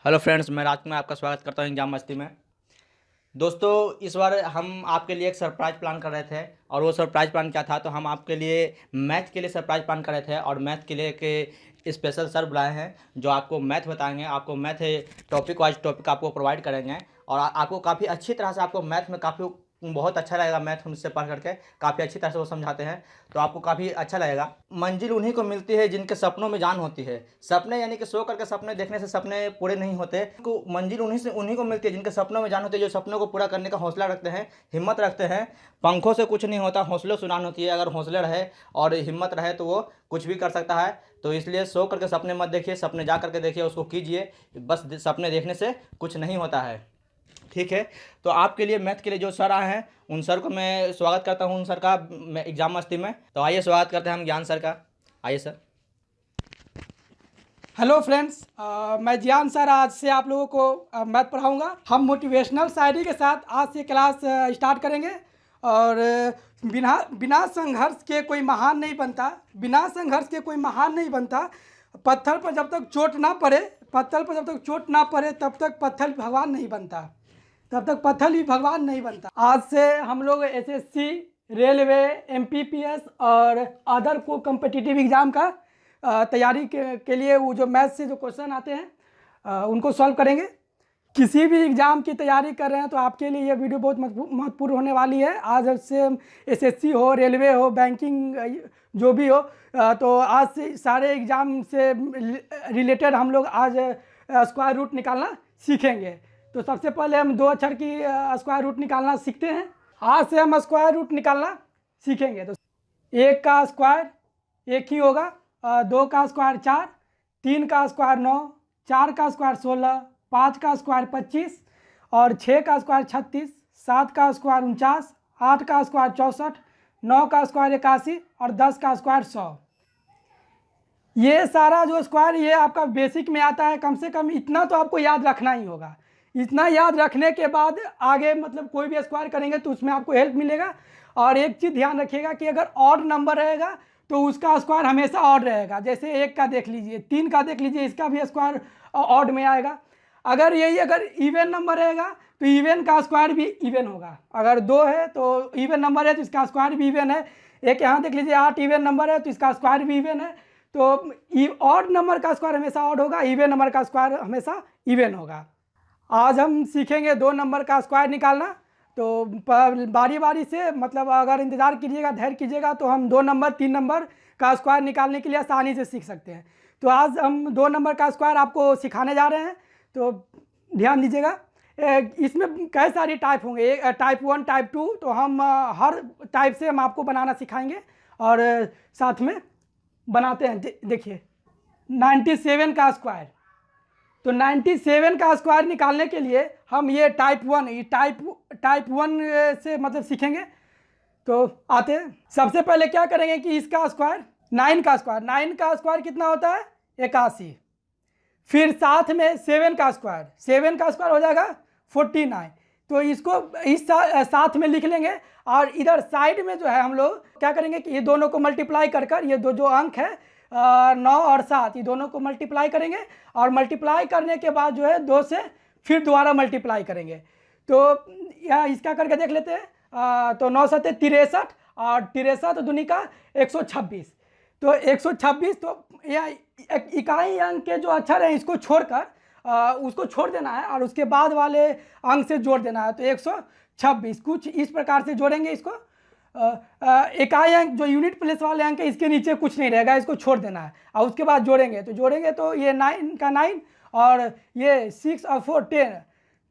Hello friends, मैं राजकुमार आपका स्वागत करता हूँ एग्जाम मस्ती में। दोस्तों, इस बार हम आपके लिए एक सरप्राइज प्लान कर रहे थे और वो सरप्राइज प्लान क्या था, तो हम आपके लिए मैथ के लिए सरप्राइज प्लान कर रहे थे और मैथ के लिए एक स्पेशल सर बुलाए हैं जो आपको मैथ बताएंगे। आपको मैथ टॉपिक वाइज टॉपिक आपको प्रोवाइड करेंगे और आपको काफ़ी अच्छी तरह से आपको मैथ में काफ़ी बहुत अच्छा लगेगा। मैथ उनसे पढ़ करके काफ़ी अच्छी तरह से वो समझाते हैं, तो आपको काफ़ी अच्छा लगेगा। मंजिल उन्हीं को मिलती है जिनके सपनों में जान होती है। सपने यानी कि सो करके सपने देखने से सपने पूरे नहीं होते। को मंजिल उन्हीं को मिलती है जिनके सपनों में जान होती है, जो सपनों को पूरा करने का हौसला रखते हैं, हिम्मत रखते हैं। पंखों से कुछ नहीं होता, हौसलों से उड़ान होती है। अगर हौसले रहे और हिम्मत रहे तो वो कुछ भी कर सकता है। तो इसलिए सो करके सपने मत देखिए, सपने जा करके देखिए, उसको कीजिए। बस सपने देखने से कुछ नहीं होता है, ठीक है। तो आपके लिए मैथ के लिए जो सर आए हैं उन सर को मैं स्वागत करता हूँ, उन सर का एग्जाम मस्ती में। तो आइए स्वागत करते हैं हम ज्ञान सर का। आइए सर। हेलो फ्रेंड्स, मैं जियान सर आज से आप लोगों को मैथ पढ़ाऊंगा। हम मोटिवेशनल शायरी के साथ आज से क्लास स्टार्ट करेंगे। और बिना बिना संघर्ष के कोई महान नहीं बनता, बिना संघर्ष के कोई महान नहीं बनता। पत्थर पर जब तक चोट ना पड़े, पत्थर पर जब तक चोट ना पड़े तब तक पत्थर भगवान नहीं बनता, तब तक पत्थर ही भगवान नहीं बनता। आज से हम लोग एसएससी, रेलवे, एमपीपीएस और अदर को कम्पिटिटिव एग्ज़ाम का तैयारी के लिए वो जो मैथ से जो क्वेश्चन आते हैं उनको सॉल्व करेंगे। किसी भी एग्ज़ाम की तैयारी कर रहे हैं तो आपके लिए ये वीडियो बहुत महत्वपूर्ण होने वाली है। आज से एसएससी हो, रेलवे हो, बैंकिंग जो भी हो, तो आज से सारे एग्ज़ाम से रिलेटेड हम लोग आज स्क्वायर रूट निकालना सीखेंगे। तो सबसे पहले हम दो अक्षर की स्क्वायर रूट निकालना सीखते हैं। आज से हम स्क्वायर रूट निकालना सीखेंगे। तो एक का स्क्वायर एक ही होगा, दो का स्क्वायर 4, तीन का स्क्वायर 9, चार का स्क्वायर 16, पाँच का स्क्वायर 25 और 6 का स्क्वायर 36, 7 का स्क्वायर 49, 8 का स्क्वायर 64, 9 का स्क्वायर 81 और 10 का स्क्वायर 100। ये सारा जो स्क्वायर ये आपका बेसिक में आता है। कम से कम इतना तो आपको याद रखना ही होगा। इतना याद रखने के बाद आगे मतलब कोई भी स्क्वायर करेंगे तो उसमें आपको हेल्प मिलेगा। और एक चीज़ ध्यान रखिएगा कि अगर ऑड नंबर रहेगा तो उसका स्क्वायर हमेशा ऑड रहेगा। जैसे एक का देख लीजिए, तीन का देख लीजिए, इसका भी स्क्वायर ऑड में आएगा। अगर इवन नंबर रहेगा तो इवन का स्क्वायर भी इवन होगा। अगर दो है तो इवन नंबर है तो इसका स्क्वायर भी इवन है। एक यहाँ देख लीजिए 8 इवन नंबर है तो इसका स्क्वायर भी इवन है। तो ऑड नंबर का स्क्वायर हमेशा ऑड होगा, इवन नंबर का स्क्वायर हमेशा इवन होगा। आज हम सीखेंगे 2 नंबर का स्क्वायर निकालना। तो बारी बारी से मतलब अगर इंतज़ार कीजिएगा, धैर्य कीजिएगा तो हम 2 नंबर 3 नंबर का स्क्वायर निकालने के लिए आसानी से सीख सकते हैं। तो आज हम 2 नंबर का स्क्वायर आपको सिखाने जा रहे हैं, तो ध्यान दीजिएगा। इसमें कई सारी टाइप होंगे, टाइप 1, टाइप 2। तो हम हर टाइप से हम आपको बनाना सिखाएंगे और साथ में बनाते हैं। देखिए 97 का स्क्वायर, तो 97 का स्क्वायर निकालने के लिए हम ये टाइप 1 से मतलब सीखेंगे। तो आते हैं, सबसे पहले क्या करेंगे कि इसका स्क्वायर 9 का स्क्वायर कितना होता है 81। फिर साथ में 7 का स्क्वायर हो जाएगा 49। तो इसको इस साथ में लिख लेंगे। और इधर साइड में जो है हम लोग क्या करेंगे कि ये दोनों को मल्टीप्लाई कर ये जो अंक है 9 और 7, ये दोनों को मल्टीप्लाई करेंगे। और मल्टीप्लाई करने के बाद जो है 2 से फिर दोबारा मल्टीप्लाई करेंगे। तो यहाँ इसका करके देख लेते हैं। तो 9 7 63 और 63 दूनी का 126। तो 126, तो यह इकाई अंक के जो अक्षर हैं इसको छोड़कर उसको छोड़ देना है और उसके बाद वाले अंक से जोड़ देना है। तो 126 कुछ इस प्रकार से जोड़ेंगे इसको। इकाई अंक जो यूनिट प्लेस वाले अंक है इसके नीचे कुछ नहीं रहेगा, इसको छोड़ देना है और उसके बाद जोड़ेंगे तो ये 9 का 9 और ये 6 और 4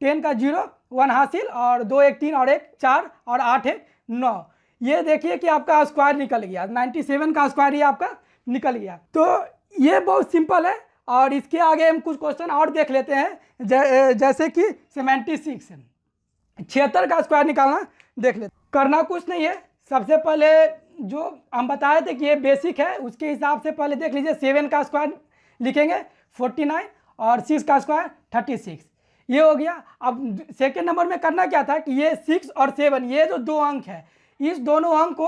10 का 0 1 हासिल और 2 1 3 और 1 4 और 8 1 9। ये देखिए कि आपका स्क्वायर निकल गया, 97 का स्क्वायर ये आपका निकल गया। तो ये बहुत सिंपल है। और इसके आगे हम कुछ क्वेश्चन और देख लेते हैं, जैसे कि 76 का स्क्वायर निकालना देख लेते। करना कुछ नहीं है, सबसे पहले जो हम बताए थे कि ये बेसिक है उसके हिसाब से पहले देख लीजिए। 7 का स्क्वायर लिखेंगे 49 और 6 का स्क्वायर 36, ये हो गया। अब सेकेंड नंबर में करना क्या था कि ये 6 और 7 ये जो 2 अंक है इस दोनों अंक को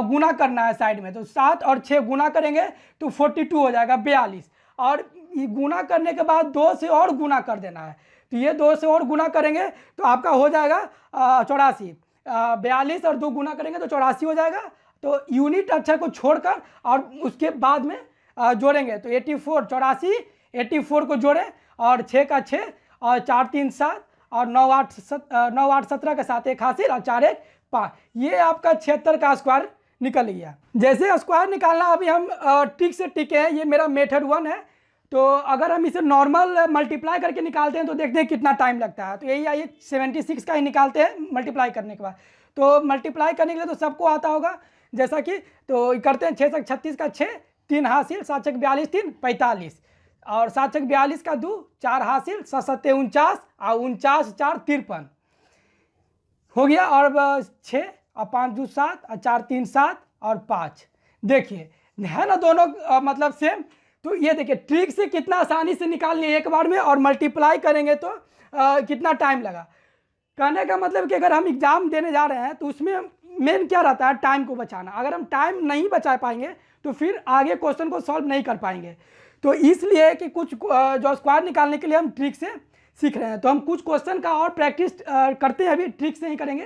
गुना करना है साइड में। तो 7 और 6 गुना करेंगे तो 42 हो जाएगा 42। और ये गुना करने के बाद 2 से और गुना कर देना है। तो ये 2 से और गुना करेंगे तो आपका हो जाएगा 84। 42 और 2 गुना करेंगे तो 84 हो जाएगा। तो यूनिट अक्षर को छोड़कर और उसके बाद में जोड़ेंगे तो 84 84 84 को जोड़ें और 6 का 6 और 4 3 7 और 9 8 17 के साथ 1 हासिल और 4 1 5। ये आपका 76 का स्क्वायर निकल गया। जैसे स्क्वायर निकालना अभी हम ट्रिक से टिके हैं, ये मेरा मेथड 1 है। तो अगर हम इसे नॉर्मल मल्टीप्लाई करके निकालते हैं तो देखते हैं कितना टाइम लगता है। तो यही आइए 76 का ही निकालते हैं मल्टीप्लाई करने के बाद। तो मल्टीप्लाई करने के लिए तो सबको आता होगा, जैसा कि तो करते हैं 6 36 का 6 3 हासिल 7 6 42 3 45 और 7 6 42 का 2 4 हासिल 7 7 49 और 49 4 53 हो गया। और 6 और 5 2 7 और 4 3 7 और 5। देखिए है ना दोनों मतलब सेम। तो ये देखिए ट्रिक से कितना आसानी से निकाल लिए एक बार में, और मल्टीप्लाई करेंगे तो कितना टाइम लगा। कहने का मतलब कि अगर हम एग्ज़ाम देने जा रहे हैं तो उसमें मेन क्या रहता है, टाइम को बचाना। अगर हम टाइम नहीं बचा पाएंगे तो फिर आगे क्वेश्चन को सॉल्व नहीं कर पाएंगे। तो इसलिए कि कुछ जो स्क्वायर निकालने के लिए हम ट्रिक से सीख रहे हैं, तो हम कुछ क्वेश्चन का और प्रैक्टिस करते हैं, अभी ट्रिक से ही करेंगे।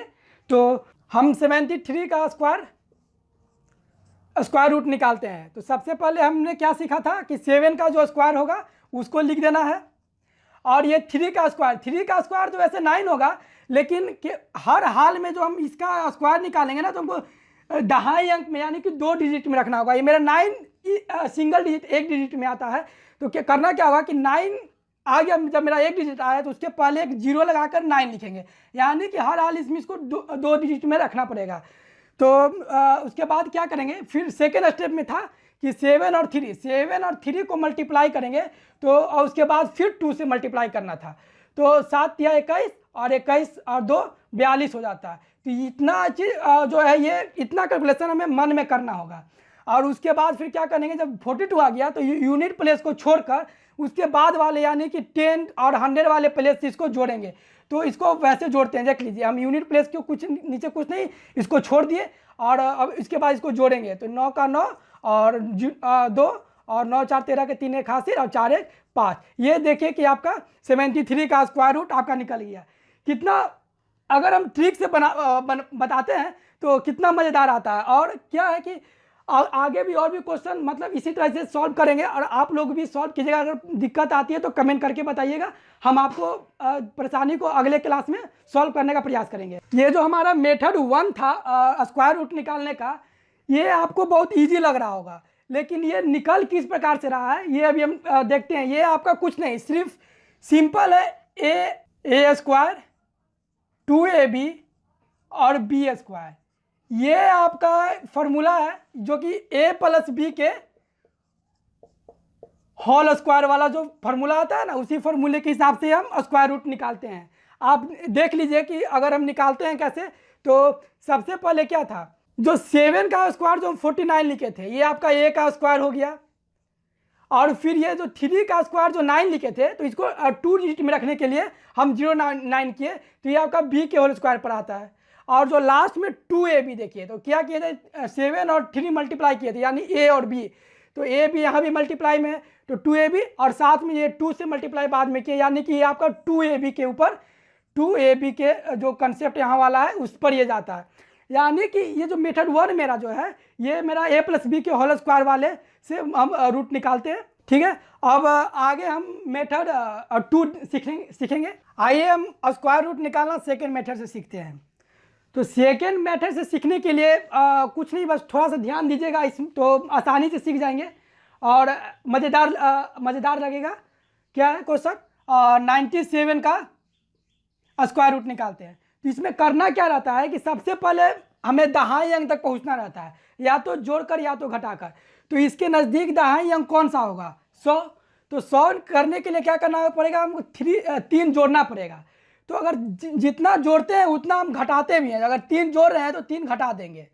तो हम 73 का स्क्वायर रूट निकालते हैं। तो सबसे पहले हमने क्या सीखा था कि 7 का जो स्क्वायर होगा उसको लिख देना है, और ये 3 का स्क्वायर तो वैसे 9 होगा, लेकिन कि हर हाल में जो हम इसका स्क्वायर निकालेंगे ना तो हमको दहाई अंक में यानी कि 2 डिजिट में रखना होगा। ये मेरा 9 सिंगल डिजिट 1 डिजिट में आता है। तो क्या करना क्या होगा कि 9 आ गया, जब मेरा 1 डिजिट आया तो उसके पहले एक 0 लगाकर 9 लिखेंगे, यानी कि हर हाल इसमें इसको 2 डिजिट में रखना पड़ेगा। तो उसके बाद क्या करेंगे, फिर सेकेंड स्टेप में था कि 7 और 3 को मल्टीप्लाई करेंगे, तो और उसके बाद फिर 2 से मल्टीप्लाई करना था। तो 7 या 21 और 21 और 2 42 हो जाता है। तो इतना चीज जो है ये इतना कैलकुलेशन हमें मन में करना होगा। और उसके बाद फिर क्या करेंगे, जब 42 आ गया तो यूनिट प्लेस को छोड़कर उसके बाद वाले यानी कि 10 और 100 वाले प्लेस इसको जोड़ेंगे। तो इसको वैसे जोड़ते हैं, देख लीजिए हम यूनिट प्लेस को कुछ नीचे कुछ नहीं, इसको छोड़ दिए और अब इसके बाद इसको जोड़ेंगे। तो 9 का 9 और 2 और 9 4 13 के 3 1 हासिल और 4 1 5। ये देखिए कि आपका 73 का स्क्वायर रूट आपका निकल गया। कितना अगर हम ट्रिक से बताते हैं तो कितना मज़ेदार आता है। और क्या है कि आगे भी और भी क्वेश्चन मतलब इसी तरह से सॉल्व करेंगे, और आप लोग भी सॉल्व कीजिएगा। अगर दिक्कत आती है तो कमेंट करके बताइएगा, हम आपको परेशानी को अगले क्लास में सॉल्व करने का प्रयास करेंगे। ये जो हमारा मेथड 1 था स्क्वायर रूट निकालने का, ये आपको बहुत ईजी लग रहा होगा, लेकिन ये निकल किस प्रकार से रहा है ये अभी हम देखते हैं। ये आपका कुछ नहीं, सिर्फ सिंपल है ए स्क्वायर 2ab और बी स्क्वायर। ये आपका फॉर्मूला है जो कि a प्लस बी के होल स्क्वायर वाला जो फार्मूला आता है ना, उसी फार्मूले के हिसाब से हम स्क्वायर रूट निकालते हैं। आप देख लीजिए कि अगर हम निकालते हैं कैसे। तो सबसे पहले क्या था, जो 7 का स्क्वायर जो हम 49 लिखे थे, ये आपका a का स्क्वायर हो गया। और फिर ये जो 3 का स्क्वायर जो 9 लिखे थे, तो इसको 2 डिजिट में रखने के लिए हम 0 9 किए, तो ये आपका b के होल स्क्वायर पर आता है। और जो लास्ट में 2ab देखिए, तो क्या किए थे, 7 और 3 मल्टीप्लाई किए थे, यानी a और b। तो a भी यहाँ भी मल्टीप्लाई में है, तो 2ab और साथ में ये 2 से मल्टीप्लाई बाद में किए, यानी कि ये आपका 2ab के ऊपर 2ab के जो कंसेप्ट यहाँ वाला है उस पर ये जाता है। यानी कि ये जो मेथड 1 मेरा जो है, ये मेरा a प्लस बी के होल स्क्वायर वाले से हम रूट निकालते हैं। ठीक है, अब आगे हम मेथड 2 सीखेंगे। आइए हम स्क्वायर रूट निकालना सेकेंड मेथड से सीखते हैं। तो सेकेंड मेथड से सीखने के लिए कुछ नहीं, बस थोड़ा सा ध्यान दीजिएगा, इस तो आसानी से सीख जाएंगे और मज़ेदार लगेगा। क्या है क्वेश्चन, 97 का स्क्वायर रूट निकालते हैं। तो इसमें करना क्या रहता है कि सबसे पहले हमें दहाई अंक तक पहुंचना रहता है, या तो जोड़कर या तो घटाकर। तो इसके नज़दीक दहाई अंक कौन सा होगा, 100। तो 100 करने के लिए क्या करना पड़ेगा, हमको 3 जोड़ना पड़ेगा। तो अगर जितना जोड़ते हैं उतना हम घटाते भी हैं। अगर 3 जोड़ रहे हैं तो 3 घटा देंगे।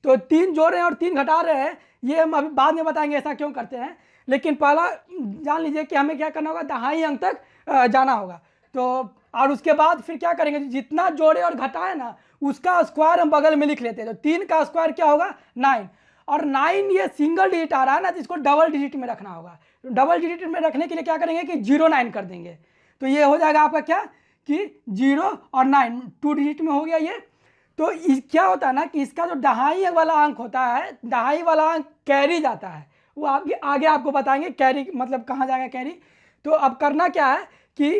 तो 3 जोड़ रहे हैं और 3 घटा रहे हैं, ये हम अभी बाद में बताएंगे ऐसा क्यों करते हैं। लेकिन पहला जान लीजिए कि हमें क्या करना होगा, दहाई अंक तक जाना होगा। तो और उसके बाद फिर क्या करेंगे, जितना जोड़े और घटाए ना उसका स्क्वायर हम बगल में लिख लेते हैं। तो 3 का स्क्वायर क्या होगा, 9। और 9 ये सिंगल डिजिट आ रहा है ना, तो इसको डबल डिजिट में रखना होगा। डबल डिजिट में रखने के लिए क्या करेंगे कि 0 9 कर देंगे। तो ये हो जाएगा आपका क्या कि 0 और 9 2 डिजिट में हो गया ये। तो क्या होता है ना कि इसका जो दहाई वाला अंक होता है, दहाई वाला अंक कैरी जाता है, वो आगे आगे आपको बताएंगे कैरी मतलब कहाँ जाएगा कैरी। तो अब करना क्या है कि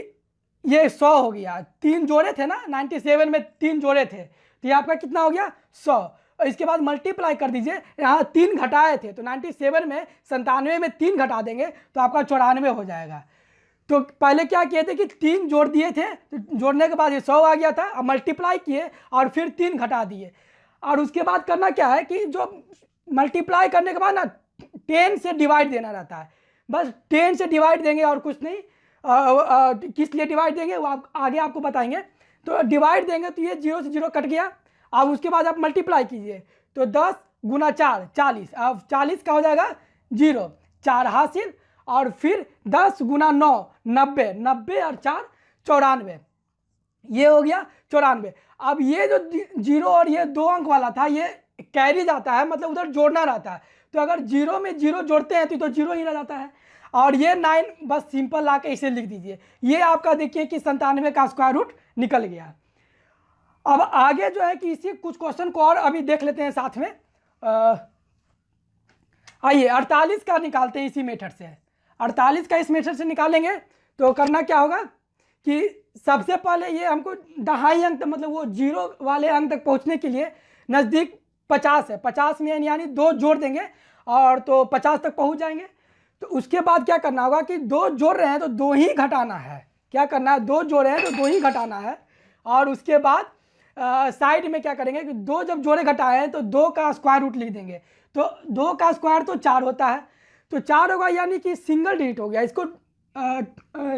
ये 100 हो गया, 3 जोड़े थे ना 97 में 3 जोड़े थे, तो ये आपका कितना हो गया 100। और इसके बाद मल्टीप्लाई कर दीजिए, यहाँ 3 घटाए थे तो 97 में 97 में 3 घटा देंगे तो आपका 94 हो जाएगा। तो पहले क्या किए थे कि 3 जोड़ दिए थे, तो जोड़ने के बाद ये 100 आ गया था, अब मल्टीप्लाई किए और फिर 3 घटा दिए। और उसके बाद करना क्या है कि जो मल्टीप्लाई करने के बाद ना 10 से डिवाइड देना रहता है, बस 10 से डिवाइड देंगे और कुछ नहीं। किस लिए डिवाइड देंगे वो आप आगे आपको बताएंगे। तो डिवाइड देंगे तो ये 0 से 0 कट गया। अब उसके बाद आप मल्टीप्लाई कीजिए तो 10 गुना 4 40, अब 40 का हो जाएगा 0, 4 हासिल, और फिर 10 गुना 9 90, 90 और 4 94, ये हो गया 94। अब ये जो 0 और ये 2 अंक वाला था ये कैरी जाता है, मतलब उधर जोड़ना रहता है। तो अगर 0 में 0 जोड़ते हैं तो 0 ही रह जाता है। और ये 9 बस सिंपल ला के इसे लिख दीजिए। ये आपका देखिए कि 97 का स्क्वायर रूट निकल गया। अब आगे जो है कि इसी कुछ क्वेश्चन को और अभी देख लेते हैं साथ में। आइए 48 का निकालते हैं इसी मेथड से। 48 का इस मेथड से निकालेंगे तो करना क्या होगा कि सबसे पहले ये हमको दहाई अंक मतलब वो 0 वाले अंक तक पहुंचने के लिए नज़दीक 50 है, 50 में यानी 2 जोड़ देंगे और तो 50 तक पहुंच जाएंगे। तो उसके बाद क्या करना होगा कि 2 जोड़ रहे हैं तो 2 ही घटाना है। क्या करना है, 2 जोड़ रहे हैं तो 2 ही घटाना है। और उसके बाद साइड में क्या करेंगे कि 2 जब जोड़े घटाए हैं तो 2 का स्क्वायर रूट लिख देंगे। तो 2 का स्क्वायर तो 4 होता है, तो 4 होगा यानी कि सिंगल डिजिट हो गया। इसको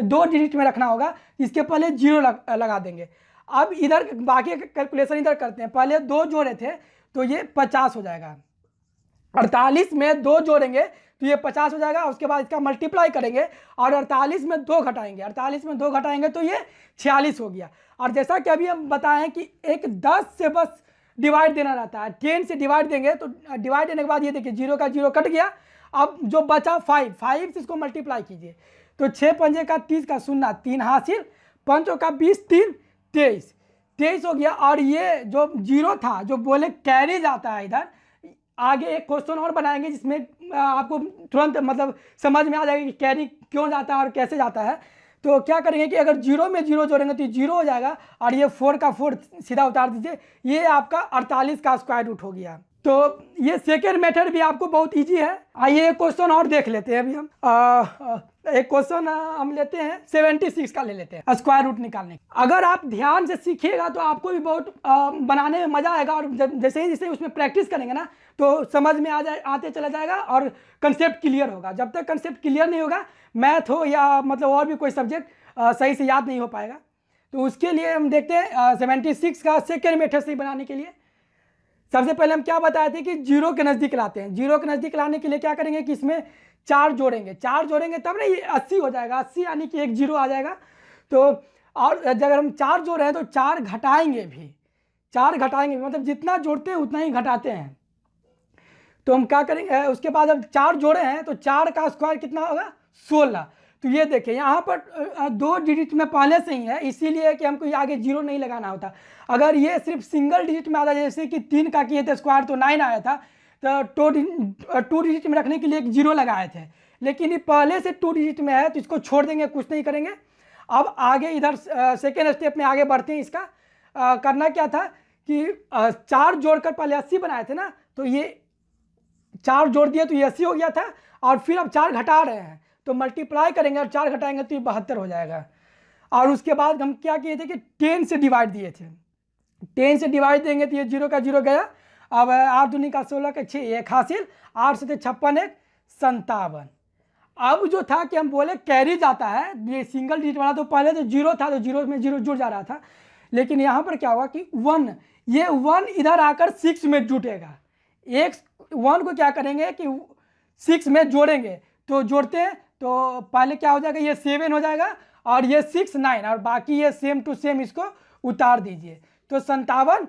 2 डिजिट में रखना होगा, इसके पहले 0 लगा देंगे। अब इधर बाकी कैलकुलेशन इधर करते हैं। पहले 2 जोड़े थे तो ये 50 हो जाएगा, 48 में 2 जोड़ेंगे तो ये 50 हो जाएगा। उसके बाद इसका मल्टीप्लाई करेंगे और 48 में 2 घटाएंगे, 48 में 2 घटाएंगे तो ये 46 हो गया। और जैसा कि अभी हम बताएं कि एक 10 से बस डिवाइड देना रहता है, 10 से डिवाइड देंगे तो डिवाइड देने के बाद ये देखिए 0 का 0 कट गया। अब जो बचा 5 से इसको मल्टीप्लाई कीजिए तो 6 पंजे का 30 का 0 3 हासिल, 5 का 20 3 23 हो गया। और ये जो 0 था जो बोले कैरी जाता है, इधर आगे एक क्वेश्चन और बनाएंगे जिसमें आपको तुरंत मतलब समझ में आ जाएगा कि कैरी क्यों जाता है और कैसे जाता है। तो क्या करेंगे कि अगर 0 में 0 जोड़ेंगे तो 0 हो जाएगा और ये 4 का 4 सीधा उतार दीजिए, ये आपका 48 का स्क्वायर रूट हो गया। तो ये सेकेंड मेथड भी आपको बहुत इजी है। आइए एक क्वेश्चन और देख लेते हैं। अभी हम एक क्वेश्चन हम लेते हैं 76 का ले लेते हैं स्क्वायर रूट निकालने। अगर आप ध्यान से सीखिएगा तो आपको भी बहुत बनाने में मजा आएगा, और जैसे ही उसमें प्रैक्टिस करेंगे ना तो समझ में आते चला जाएगा और कंसेप्ट क्लियर होगा। जब तक कंसेप्ट क्लियर नहीं होगा, मैथ हो या मतलब और भी कोई सब्जेक्ट सही से याद नहीं हो पाएगा। तो उसके लिए हम देखते हैं 76 का सेकेंड मेथड से बनाने के लिए सबसे पहले हम क्या बताए थे कि 0 के नज़दीक लाते हैं। 0 के नज़दीक लाने के लिए क्या करेंगे कि इसमें 4 जोड़ेंगे, 4 जोड़ेंगे तब ना ये 80 हो जाएगा, 80 यानी कि एक 0 आ जाएगा। तो और अगर हम 4 जोड़ रहे हैं तो 4 घटाएंगे भी, 4 घटाएंगे भी, मतलब जितना जोड़ते हैं उतना ही घटाते हैं। तो हम क्या करेंगे, उसके बाद अब 4 जोड़े हैं तो 4 का स्क्वायर कितना होगा 16। तो ये देखिए यहाँ पर 2 डिजिट में पहले से ही है, इसीलिए कि हमको आगे 0 नहीं लगाना होता। अगर ये सिर्फ सिंगल डिजिट में आता, जैसे कि 3 का किए थे स्क्वायर तो 9 आया था, तो 2 डिजिट में रखने के लिए एक 0 लगाए थे। लेकिन ये पहले से 2 डिजिट में है तो इसको छोड़ देंगे, कुछ नहीं करेंगे। अब आगे इधर सेकेंड स्टेप में आगे बढ़ते हैं। इसका करना क्या था कि 4 जोड़कर पहले 80 बनाए थे ना, तो ये 4 जोड़ दिए तो ये 80 हो गया था। और फिर अब 4 घटा रहे हैं तो मल्टीप्लाई करेंगे और 4 घटाएंगे तो ये 72 हो जाएगा। और उसके बाद हम क्या किए थे कि 10 से डिवाइड दिए थे, 10 से डिवाइड देंगे तो ये 0 का 0 गया। अब 8 दूनी का 16 का 6 1 हासिल, 8 से 56 1 57। अब जो था कि हम बोले कैरी जाता है, ये सिंगल डिजिट वाला तो पहले तो 0 था तो 0 में 0 जुड़ जा रहा था। लेकिन यहाँ पर क्या हुआ कि 1, ये 1 इधर आकर 6 में जुटेगा। एक 1 को क्या करेंगे कि 6 में जोड़ेंगे, तो जोड़ते हैं तो पहले क्या हो जाएगा, ये 7 हो जाएगा और ये 6 9 और बाकी ये सेम टू सेम इसको उतार दीजिए। तो 57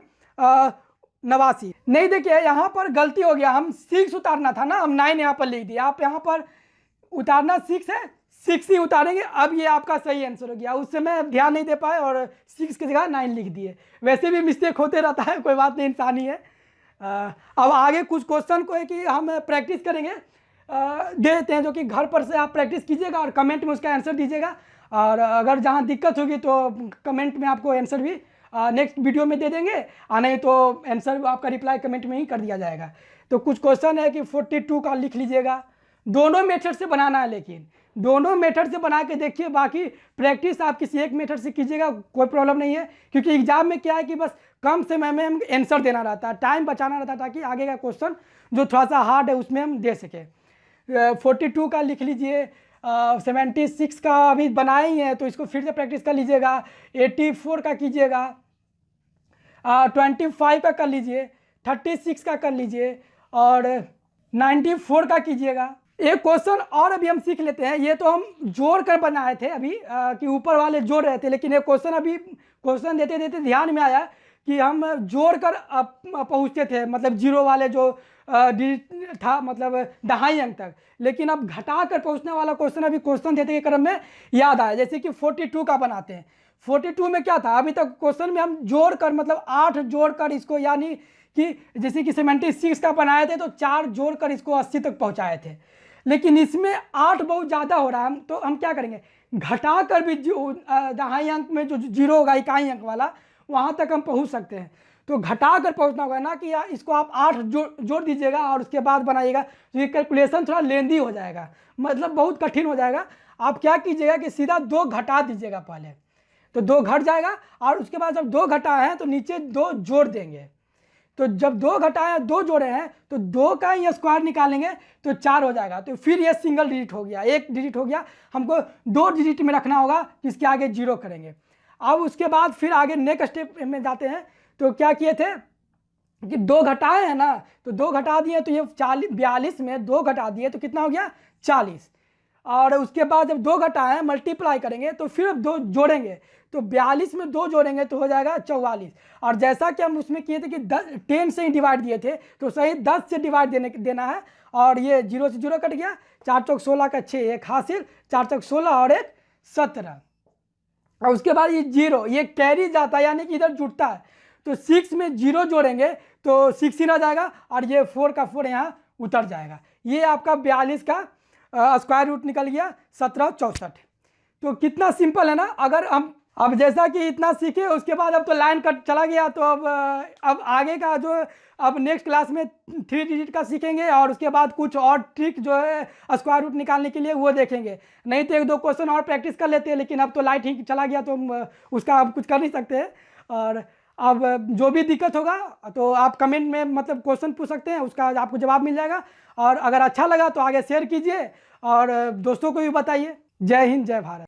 89। नहीं देखिए यहाँ पर गलती हो गया, हम 6 उतारना था ना, हम 9 यहाँ पर लिख दिए। आप यहाँ पर उतारना 6 है, 6 ही उतारेंगे। अब ये आपका सही आंसर हो गया। उस समय ध्यान नहीं दे पाए और 6 की जगह 9 लिख दिए। वैसे भी मिस्टेक होते रहता है, कोई बात नहीं, इंसानी है। अब आगे कुछ क्वेश्चन को है कि हम प्रैक्टिस करेंगे, दे देते हैं, जो कि घर पर से आप प्रैक्टिस कीजिएगा और कमेंट में उसका आंसर दीजिएगा। और अगर जहाँ दिक्कत होगी तो कमेंट में आपको आंसर भी नेक्स्ट वीडियो में दे देंगे, और नहीं तो आंसर आपका रिप्लाई कमेंट में ही कर दिया जाएगा। तो कुछ क्वेश्चन है कि 42 का लिख लीजिएगा। दोनों मेथड से बनाना है, लेकिन दोनों मेथड से बना के देखिए। बाकी प्रैक्टिस आप किसी एक मेथड से कीजिएगा, कोई प्रॉब्लम नहीं है, क्योंकि एग्जाम में क्या है कि बस कम समय में हम आंसर देना रहता है, टाइम बचाना रहता है, ताकि आगे का क्वेश्चन जो थोड़ा सा हार्ड है उसमें हम दे सकें। 42 का लिख लीजिए। 76 का अभी बनाए ही है तो इसको फिर से प्रैक्टिस कर लीजिएगा। 84 का कीजिएगा। 25 का कर लीजिए। 36 का कर लीजिए और 94 का कीजिएगा। एक क्वेश्चन और अभी हम सीख लेते हैं। ये तो हम जोड़ कर बनाए थे अभी कि ऊपर वाले जोड़ रहे थे, लेकिन एक क्वेश्चन अभी क्वेश्चन देते देते ध्यान में आया कि हम जोड़ कर पहुँचते थे, मतलब जीरो वाले जो डिजिट था, मतलब 2.5 अंक तक। लेकिन अब घटा कर पहुँचने वाला क्वेश्चन अभी क्वेश्चन देते के क्रम में याद आया। जैसे कि 42 का बनाते हैं। 42 में क्या था, अभी तक क्वेश्चन में हम जोड़ कर, मतलब 8 जोड़ कर इसको, यानी कि जैसे कि 76 का बनाए थे तो 4 जोड़ कर इसको 80 तक पहुँचाए थे। लेकिन इसमें 8 बहुत ज़्यादा हो रहा है, तो हम क्या करेंगे, घटा कर भी 2.5 अंक में जो जीरो होगा, 1 अंक वाला, वहाँ तक हम पहुँच सकते हैं। तो घटा कर पहुँचना होगा ना, कि यार इसको आप 8 जोड़ दीजिएगा और उसके बाद बनाइएगा, तो ये कैलकुलेशन थोड़ा लेंदी हो जाएगा, मतलब बहुत कठिन हो जाएगा। आप क्या कीजिएगा कि सीधा 2 घटा दीजिएगा पहले, तो 2 घट जाएगा, और उसके बाद जब 2 घटाए हैं तो नीचे 2 जोड़ देंगे। तो जब 2 घटाए 2 जोड़े हैं तो 2 का ही स्क्वायर निकालेंगे तो 4 हो जाएगा। तो फिर ये सिंगल डिजिट हो गया, एक डिजिट हो गया। हमको 2 डिजिट में रखना होगा, इसके आगे 0 करेंगे। अब उसके बाद फिर आगे नेक्स्ट स्टेप में जाते हैं। तो क्या किए थे कि 2 घटाए हैं ना, तो 2 घटा दिए तो ये 42 में 2 घटा दिए तो कितना हो गया, 40। और उसके बाद जब 2 घटाए मल्टीप्लाई करेंगे तो फिर 2 जोड़ेंगे, तो 42 में 2 जोड़ेंगे तो हो जाएगा 44। और जैसा कि हम उसमें किए थे कि 10 से ही डिवाइड दिए थे, तो सही 10 से डिवाइड देना है। और ये 0 से 0 कट गया, 4 चौक 16 का 6, एक हासिल, 4 चौक 16 और एक 17। और उसके बाद ये 0 ये कैरी जाता है, यानी कि इधर जुड़ता है, तो 6 में 0 जोड़ेंगे तो 6 ही रह जाएगा, और ये 4 का 4 यहाँ उतर जाएगा। ये आपका 42 का स्क्वायर रूट निकल गया 1764। तो कितना सिंपल है ना। अगर हम अब जैसा कि इतना सीखे, उसके बाद अब तो लाइन कट चला गया, तो अब आगे का जो अब नेक्स्ट क्लास में 3 डिजिट का सीखेंगे, और उसके बाद कुछ और ट्रिक जो है स्क्वायर रूट निकालने के लिए वो देखेंगे। नहीं तो 1-2 क्वेश्चन और प्रैक्टिस कर लेते हैं, लेकिन अब तो लाइट ही चला गया तो उसका अब कुछ कर नहीं सकते हैं। और अब जो भी दिक्कत होगा तो आप कमेंट में मतलब क्वेश्चन पूछ सकते हैं, उसका आपको जवाब मिल जाएगा। और अगर अच्छा लगा तो आगे शेयर कीजिए और दोस्तों को भी बताइए। जय हिंद, जय भारत।